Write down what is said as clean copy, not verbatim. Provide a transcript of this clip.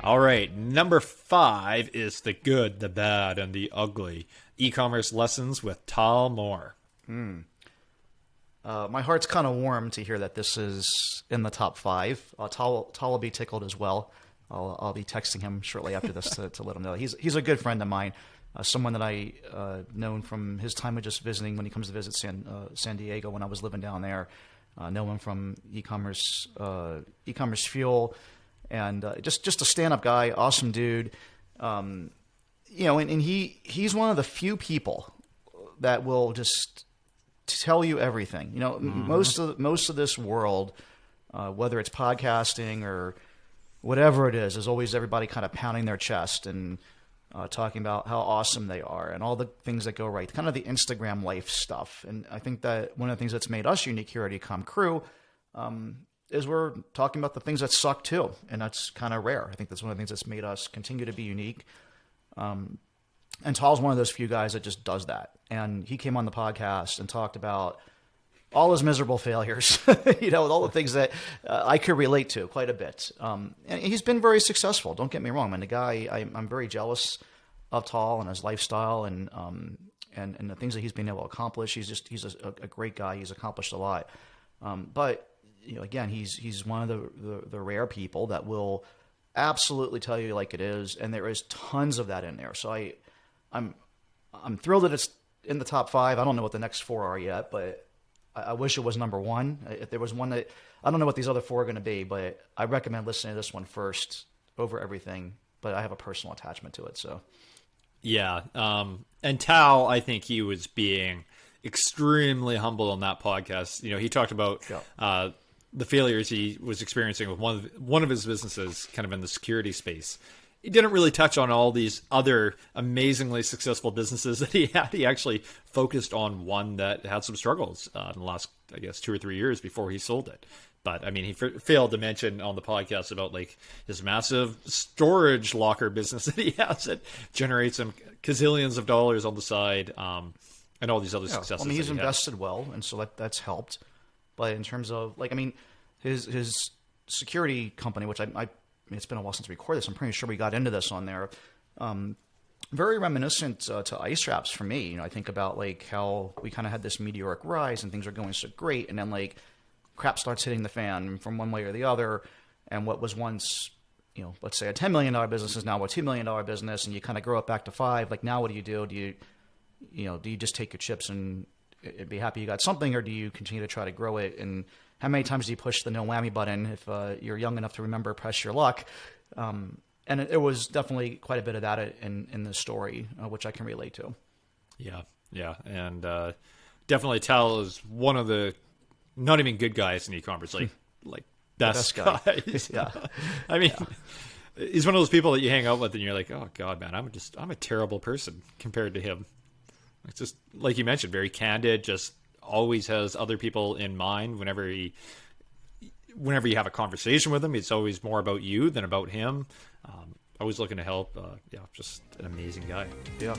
All right, number 5 is The Good, the Bad, and the Ugly. E-commerce lessons with Tal Moore. My heart's kind of warm to hear that this is in the top 5. Tal will be tickled as well. I'll be texting him shortly after this to let him know. He's a good friend of mine, someone that I known from his time of just visiting when he comes to visit San Diego when I was living down there. Know him from e-commerce fuel, and just a stand-up guy, awesome dude. And he's one of the few people that will just tell you everything. Most of this world, whether it's podcasting or whatever it is always everybody kind of pounding their chest and talking about how awesome they are and all the things that go right, kind of the Instagram life stuff. And I think that one of the things that's made us unique here at Ecom Crew is we're talking about the things that suck too, and that's kind of rare. I think that's one of the things that's made us continue to be unique. And Tal's one of those few guys that just does that. And he came on the podcast and talked about all his miserable failures, all the things that I could relate to quite a bit. And he's been very successful. Don't get me wrong, man. The guy, I'm very jealous of Tal and his lifestyle and the things that he's been able to accomplish. He's a great guy. He's accomplished a lot. But again, he's one of the rare people that will absolutely tell you like it is, and there is tons of that in there. So I'm thrilled that it's in the top 5. I don't know what the next 4 are yet, but I wish it was number 1. If there was one that I don't know what these other 4 are going to be, but I recommend listening to this one first over everything. But I have a personal attachment to it. So yeah, and Tal, I think he was being extremely humble on that podcast. He talked about the failures he was experiencing with one of his businesses, kind of in the security space. He didn't really touch on all these other amazingly successful businesses that he had. He actually focused on one that had some struggles in the last, I guess, 2 or 3 years before he sold it. But I mean, he failed to mention on the podcast about like his massive storage locker business that he has that generates him gazillions of dollars on the side, and all these other successes. I mean, he's invested well, and so that's helped. But in terms of his security company, which it's been a while since we recorded this. I'm pretty sure we got into this on there. Very reminiscent to ice traps for me. I think about like how we kind of had this meteoric rise and things are going so great, and then like crap starts hitting the fan from one way or the other. And what was once, let's say a $10 million business is now a $2 million business, and you kind of grow it back to 5. Like now, what do? Do you just take your chips and be happy you got something, or do you continue to try to grow it? And how many times do you push the no whammy button if you're young enough to remember press your luck? And it was definitely quite a bit of that in the story, which I can relate to. Yeah. And definitely Tal is one of the not even good guys in e-commerce, like best guys. Yeah. I mean, he's one of those people that you hang out with and you're like, oh God, man, I'm a terrible person compared to him. It's just like you mentioned, very candid, just always has other people in mind whenever you have a conversation with him. It's always more about you than about him. Always looking to help. Just an amazing guy. Yeah.